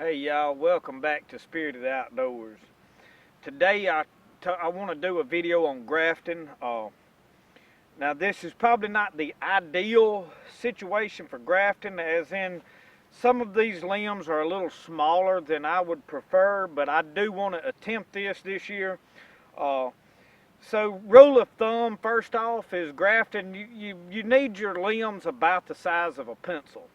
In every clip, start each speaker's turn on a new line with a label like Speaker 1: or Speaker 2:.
Speaker 1: Hey y'all, welcome back to Spirited Outdoors. Today I want to do a video on grafting. Now this is probably not the ideal situation for grafting, as in some of these limbs are a little smaller than I would prefer, but I do want to attempt this year. So rule of thumb, first off, is grafting, you need your limbs about the size of a pencil.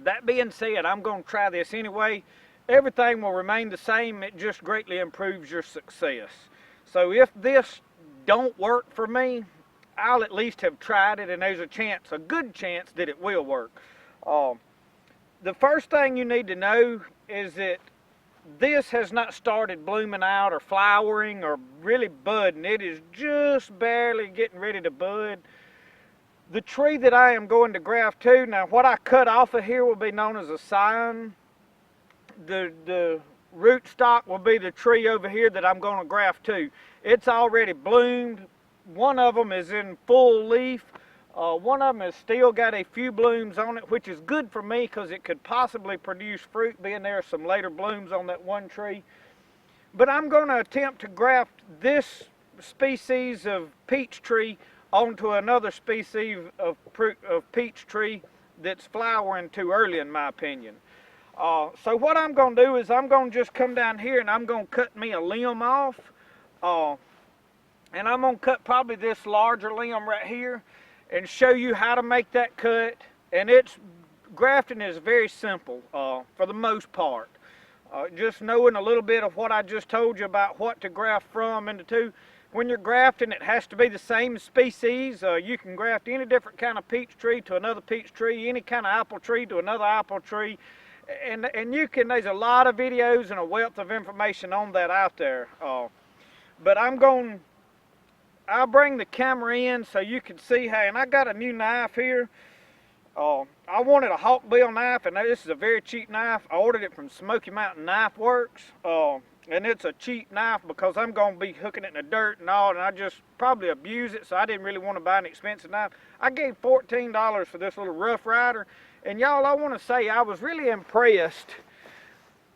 Speaker 1: That being said, I'm going to try this anyway. Everything will remain the same, it just greatly improves your success. So if this don't work for me, I'll at least have tried it, and there's a good chance that it will work. The first thing you need to know is that this has not started blooming out or flowering or really budding. It is just barely getting ready to bud. The tree that I am going to graft to, now what I cut off of here will be known as a scion. The root stock will be the tree over here that I'm going to graft to. It's already bloomed. One of them is in full leaf. One of them has still got a few blooms on it, which is good for me because it could possibly produce fruit, being there are some later blooms on that one tree. But I'm going to attempt to graft this species of peach tree onto another species of peach tree that's flowering too early, in my opinion. So what I'm going to do is I'm going to just come down here and I'm going to cut me a limb off. And I'm going to cut probably this larger limb right here and show you how to make that cut. And grafting is very simple for the most part. Just knowing a little bit of what I just told you about what to graft from into two. When you're grafting, it has to be the same species. You can graft any different kind of peach tree to another peach tree, any kind of apple tree to another apple tree. And there's a lot of videos and a wealth of information on that out there. But I'll bring the camera in so you can see how, and I got a new knife here. I wanted a hawkbill knife, and this is a very cheap knife. I ordered it from Smoky Mountain Knife Works. And it's a cheap knife because I'm going to be hooking it in the dirt and all, and I just probably abuse it, so I didn't really want to buy an expensive knife. I gave $14 for this little Rough Rider, and y'all, I want to say I was really impressed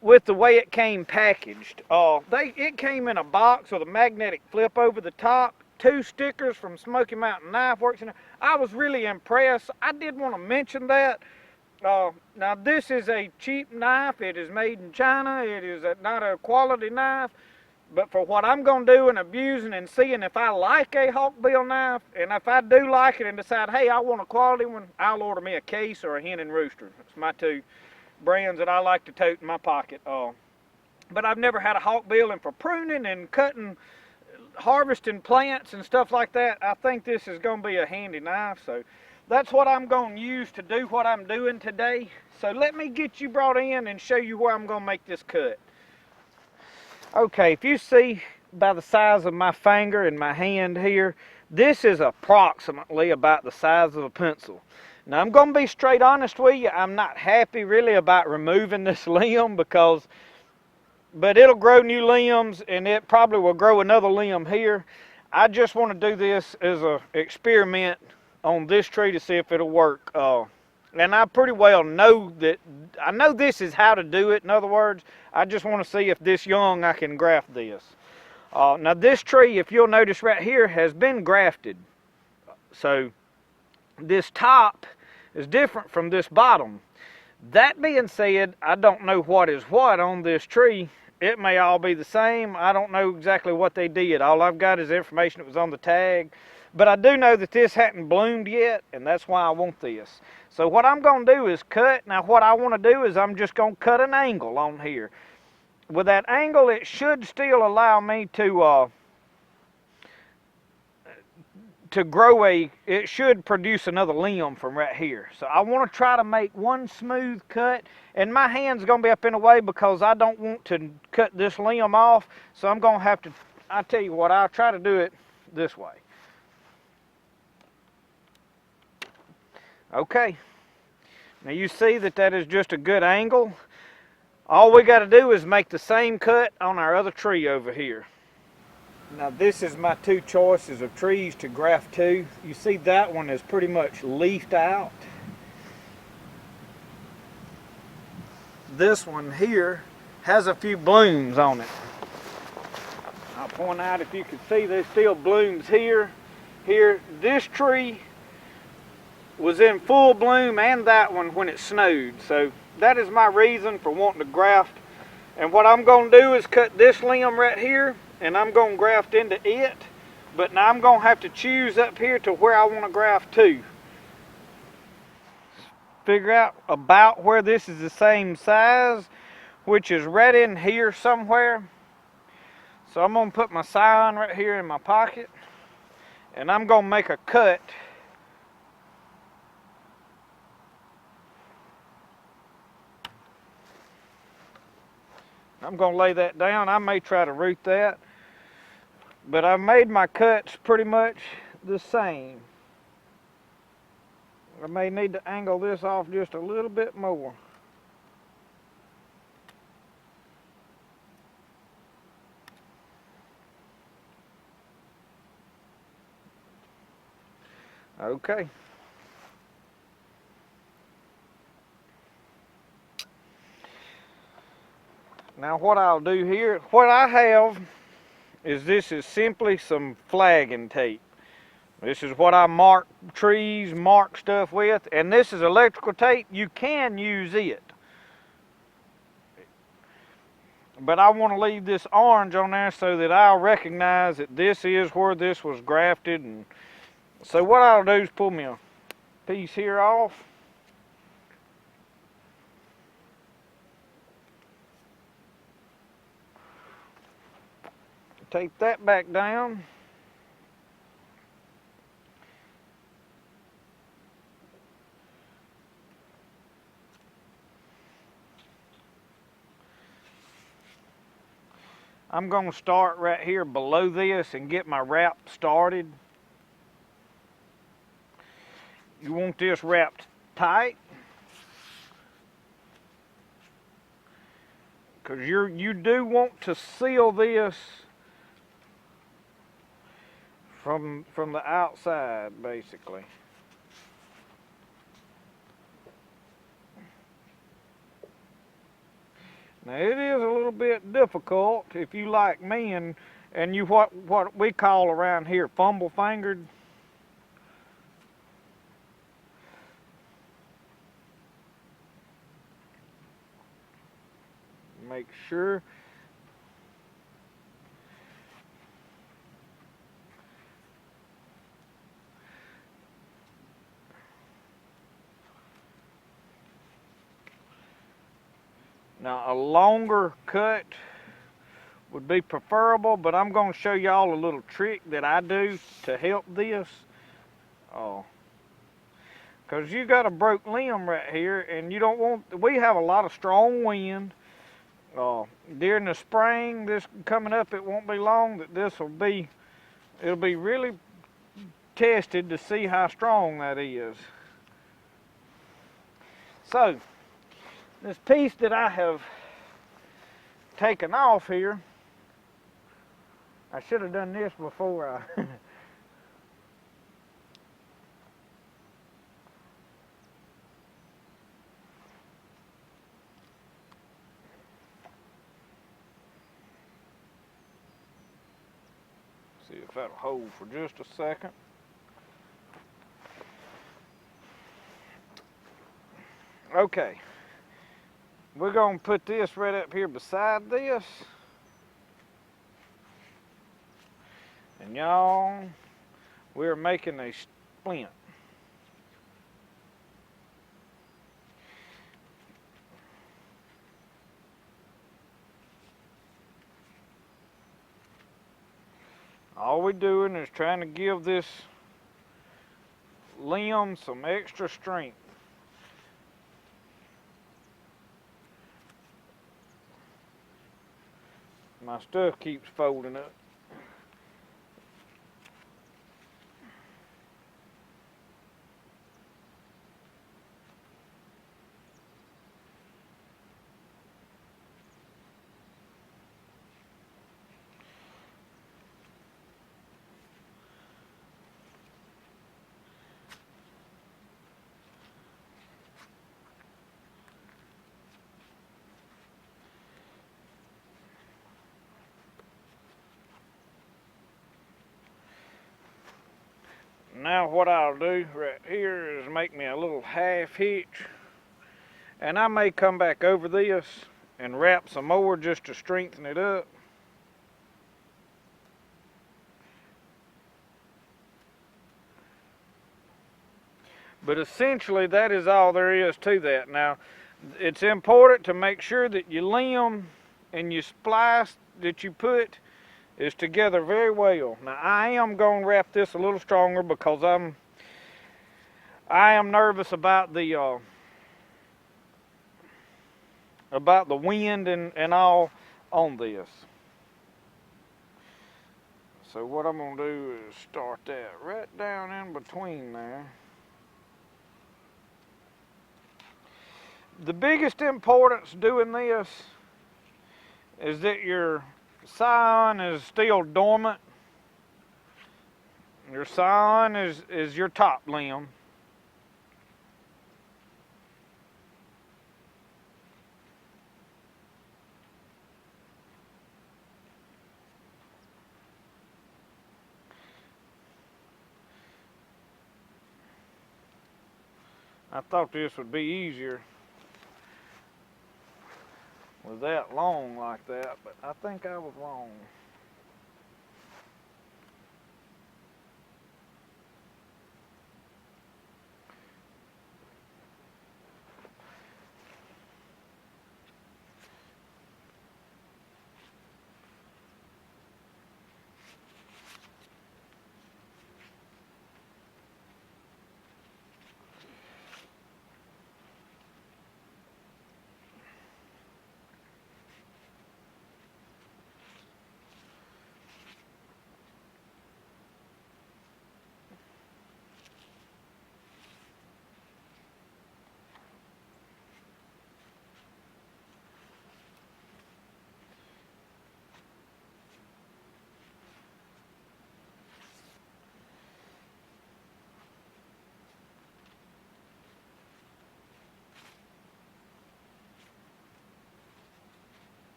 Speaker 1: with the way it came packaged. It came in a box with a magnetic flip over the top, 2 stickers from Smoky Mountain Knife Works. I was really impressed. I did want to mention that. Now this is a cheap knife. It is made in China. It is not a quality knife, but for what I'm going to do and abusing and seeing if I like a hawkbill knife, and if I do like it and decide, hey, I want a quality one, I'll order me a Case or a Hen and Rooster. It's my two brands that I like to tote in my pocket. But I've never had a hawkbill, and for pruning and cutting, harvesting plants and stuff like that, I think this is going to be a handy knife. So that's what I'm going to use to do what I'm doing today. So let me get you brought in and show you where I'm going to make this cut. Okay, if you see by the size of my finger and my hand here, this is approximately about the size of a pencil. Now I'm going to be straight honest with you, I'm not happy really about removing this limb but it'll grow new limbs, and it probably will grow another limb here. I just want to do this as an experiment on this tree to see if it'll work. And I pretty well know that, I know this is how to do it. In other words, I just want to see if this young I can graft this. Now this tree, if you'll notice right here, has been grafted. So this top is different from this bottom. That being said, I don't know what is what on this tree. It may all be the same. I don't know exactly what they did. All I've got is information that was on the tag. But I do know that this hadn't bloomed yet, and that's why I want this. So what I'm going to do is cut. Now what I want to do is I'm just going to cut an angle on here. With that angle, it should still allow me to grow it should produce another limb from right here. So I want to try to make one smooth cut, and my hand's going to be up in the way because I don't want to cut this limb off. So I'm going to have to, I'll tell you what, I'll try to do it this way. Okay, now you see that is just a good angle. All we got to do is make the same cut on our other tree over here. Now this is my 2 choices of trees to graft to. You see that one is pretty much leafed out. this one here has a few blooms on it. I'll point out, if you can see, there's still blooms here. Here, this tree was in full bloom, and that one when it snowed. So that is my reason for wanting to graft. And what I'm going to do is cut this limb right here, and I'm going to graft into it. But now I'm going to have to choose up here to where I want to graft to. Figure out about where this is the same size, which is right in here somewhere. So I'm going to put my scion right here in my pocket, and I'm going to make a cut. I'm going to lay that down. I may try to root that, but I've made my cuts pretty much the same. I may need to angle this off just a little bit more. Okay. Now what I'll do here, what I have is, this is simply some flagging tape. This is what I mark trees, mark stuff with, and this is electrical tape. You can use it, but I want to leave this orange on there so that I'll recognize that this is where this was grafted. And so what I'll do is pull me a piece here off. Tape that back down. I'm going to start right here below this and get my wrap started. You want this wrapped tight, because you do want to seal this from the outside, basically. Now it is a little bit difficult if you like me and you what we call around here fumble fingered. Make sure now a longer cut would be preferable, but I'm going to show y'all a little trick that I do to help this. Because you got a broke limb right here, and you don't want, we have a lot of strong wind. During the spring, this coming up, it won't be long that it'll be really tested to see how strong that is. So, this piece that I have taken off here, I should have done this before I see if that'll hold for just a second. Okay, we're going to put this right up here beside this. And y'all, we're making a splint. All we're doing is trying to give this limb some extra strength. My stuff keeps folding up. Now what I'll do right here is make me a little half hitch, and I may come back over this and wrap some more just to strengthen it up. But essentially that is all there is to that. Now it's important to make sure that your limb and your splice that you put is together very well. Now I am going to wrap this a little stronger because I am nervous about the wind and all on this. So what I'm going to do is start that right down in between there. The biggest importance doing this is that your scion is still dormant. Your scion is your top limb. I thought this would be easier with that long like that, but I think I was wrong.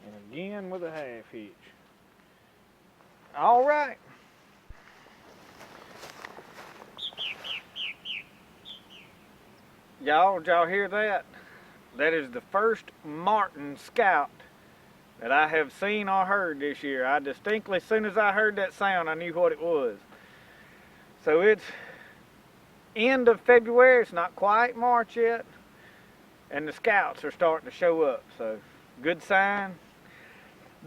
Speaker 1: And again with a half hitch. All right. Y'all, did y'all hear that? That is the first martin scout that I have seen or heard this year. I distinctly, as soon as I heard that sound, I knew what it was. So it's end of February. It's not quite March yet. And the scouts are starting to show up. So good sign.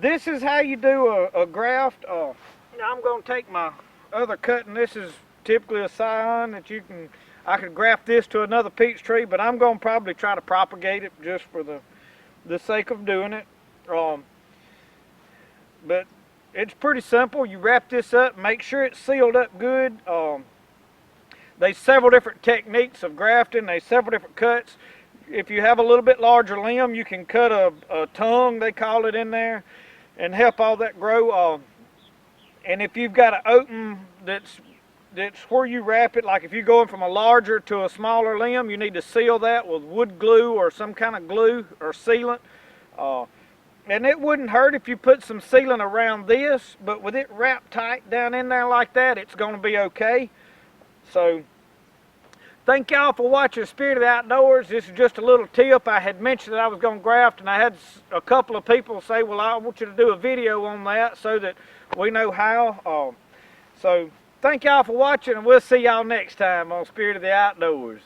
Speaker 1: This is how you do a graft. I'm going to take my other cutting. This is typically a scion that I could graft this to another peach tree, but I'm going to probably try to propagate it just for the sake of doing it. But it's pretty simple. You wrap this up, make sure it's sealed up good. There's several different techniques of grafting. There's several different cuts. If you have a little bit larger limb, you can cut a tongue, they call it, in there and help all that grow. And if you've got an open that's where you wrap it, like if you're going from a larger to a smaller limb, you need to seal that with wood glue or some kind of glue or sealant. And it wouldn't hurt if you put some sealant around this, but with it wrapped tight down in there like that, it's going to be okay. So thank y'all for watching Spirit of the Outdoors. This is just a little tip. I had mentioned that I was going to graft, and I had a couple of people say, well, I want you to do a video on that so that we know how. So thank y'all for watching, and we'll see y'all next time on Spirit of the Outdoors.